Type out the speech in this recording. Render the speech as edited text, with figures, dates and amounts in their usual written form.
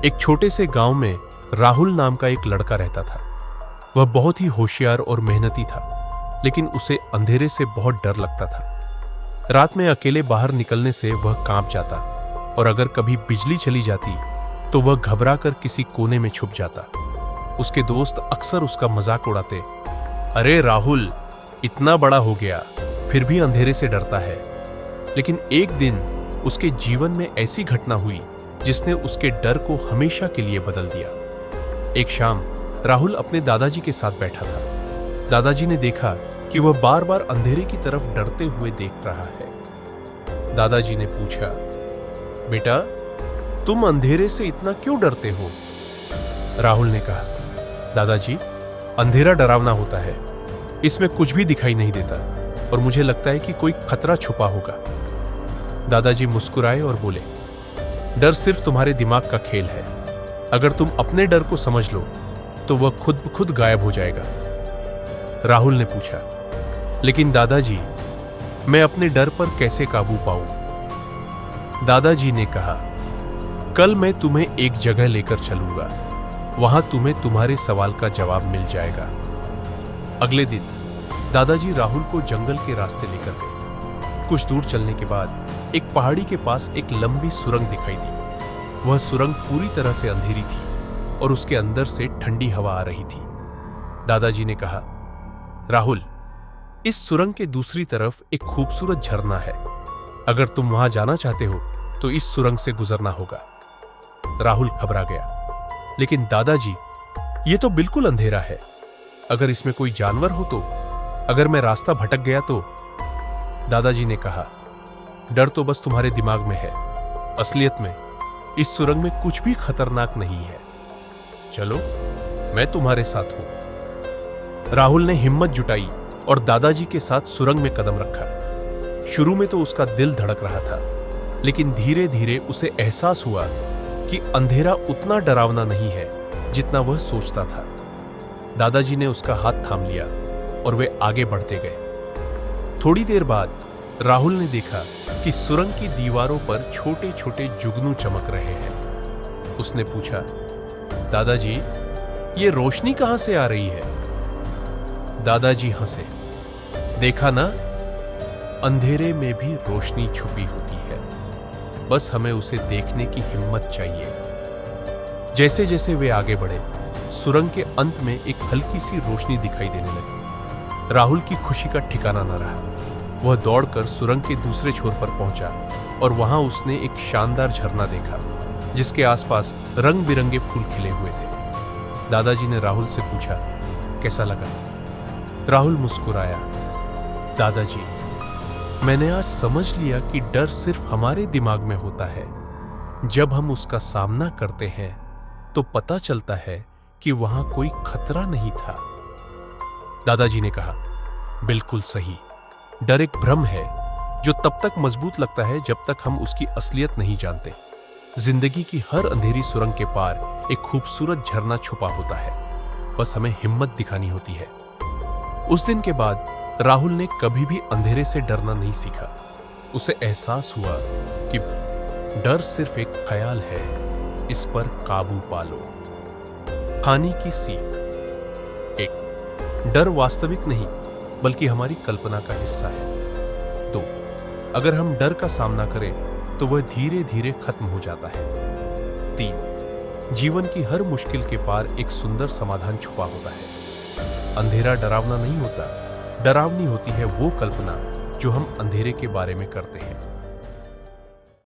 एक छोटे से गांव में राहुल नाम का एक लड़का रहता था। वह बहुत ही होशियार और मेहनती था, लेकिन उसे अंधेरे से बहुत डर लगता था। रात में अकेले बाहर निकलने से वह कांप जाता और अगर कभी बिजली चली जाती तो वह घबरा कर किसी कोने में छुप जाता। उसके दोस्त अक्सर उसका मजाक उड़ाते, अरे राहुल, इतना बड़ा हो गया फिर भी अंधेरे से डरता है। लेकिन एक दिन उसके जीवन में ऐसी घटना हुई जिसने उसके डर को हमेशा के लिए बदल दिया। एक शाम राहुल अपने दादाजी के साथ बैठा था। दादाजी ने देखा कि वह बार बार अंधेरे की तरफ डरते हुए देख रहा है। दादाजी ने पूछा, बेटा, तुम अंधेरे से इतना क्यों डरते हो? राहुल ने कहा, दादाजी, अंधेरा डरावना होता है। इसमें कुछ भी दिखाई नहीं देता और मुझे लगता है कि कोई खतरा छुपा होगा। दादाजी मुस्कुराए और बोले, डर सिर्फ तुम्हारे दिमाग का खेल है। अगर तुम अपने डर को समझ लो तो वह खुद ब खुद गायब हो जाएगा। राहुल ने पूछा, लेकिन दादाजी, मैं अपने डर पर कैसे काबू पाऊं? दादाजी ने कहा, कल मैं तुम्हें एक जगह लेकर चलूंगा। वहां तुम्हें तुम्हारे सवाल का जवाब मिल जाएगा। अगले दिन दादाजी राहुल को जंगल के रास्ते लेकर गए। कुछ दूर चलने के बाद एक पहाड़ी के पास एक लंबी सुरंग दिखाई दी। वह सुरंग पूरी तरह से अंधेरी थी और उसके अंदर से ठंडी हवा आ रही थी। दादाजी ने कहा, राहुल, इस सुरंग के दूसरी तरफ एक खूबसूरत झरना है। अगर तुम वहां जाना चाहते हो तो इस सुरंग से गुजरना होगा। राहुल घबरा गया, लेकिन दादाजी, ये तो बिल्कुल अंधेरा है। अगर इसमें कोई जानवर हो तो? अगर मैं रास्ता भटक गया तो? दादाजी ने कहा, डर तो बस तुम्हारे दिमाग में है। असलियत में इस सुरंग में कुछ भी खतरनाक नहीं है। चलो, मैं तुम्हारे साथ हूं। राहुल ने हिम्मत जुटाई और दादाजी के साथ सुरंग में कदम रखा। शुरू में तो उसका दिल धड़क रहा था, लेकिन धीरे धीरे उसे एहसास हुआ कि अंधेरा उतना डरावना नहीं है जितना वह सोचता था। दादाजी ने उसका हाथ थाम लिया और वे आगे बढ़ते गए। थोड़ी देर बाद राहुल ने देखा कि सुरंग की दीवारों पर छोटे छोटे जुगनू चमक रहे हैं। उसने पूछा, दादाजी, ये रोशनी कहां से आ रही है? दादाजी हंसे, देखा ना, अंधेरे में भी रोशनी छुपी होती है। बस हमें उसे देखने की हिम्मत चाहिए। जैसे जैसे वे आगे बढ़े, सुरंग के अंत में एक हल्की सी रोशनी दिखाई देने लगी। राहुल की खुशी का ठिकाना न रहा। वह दौड़कर सुरंग के दूसरे छोर पर पहुंचा और वहां उसने एक शानदार झरना देखा, जिसके आसपास रंग बिरंगे फूल खिले हुए थे। दादाजी ने राहुल से पूछा, कैसा लगा? राहुल मुस्कुराया, दादाजी, मैंने आज समझ लिया कि डर सिर्फ हमारे दिमाग में होता है। जब हम उसका सामना करते हैं तो पता चलता है कि वहां कोई खतरा नहीं था। दादाजी ने कहा, बिल्कुल सही। डर एक भ्रम है जो तब तक मजबूत लगता है जब तक हम उसकी असलियत नहीं जानते। जिंदगी की हर अंधेरी सुरंग के पार एक खूबसूरत झरना छुपा होता है। बस हमें हिम्मत दिखानी होती है। उस दिन के बाद राहुल ने कभी भी अंधेरे से डरना नहीं सीखा। उसे एहसास हुआ कि डर सिर्फ एक ख्याल है, इस पर काबू पालो। कहानी की सीख: एक, डर वास्तविक नहीं बल्कि हमारी कल्पना का हिस्सा है। 2, अगर हम डर का सामना करें तो वह धीरे धीरे खत्म हो जाता है। 3, जीवन की हर मुश्किल के पार एक सुंदर समाधान छुपा होता है। अंधेरा डरावना नहीं होता, डरावनी होती है वो कल्पना जो हम अंधेरे के बारे में करते हैं।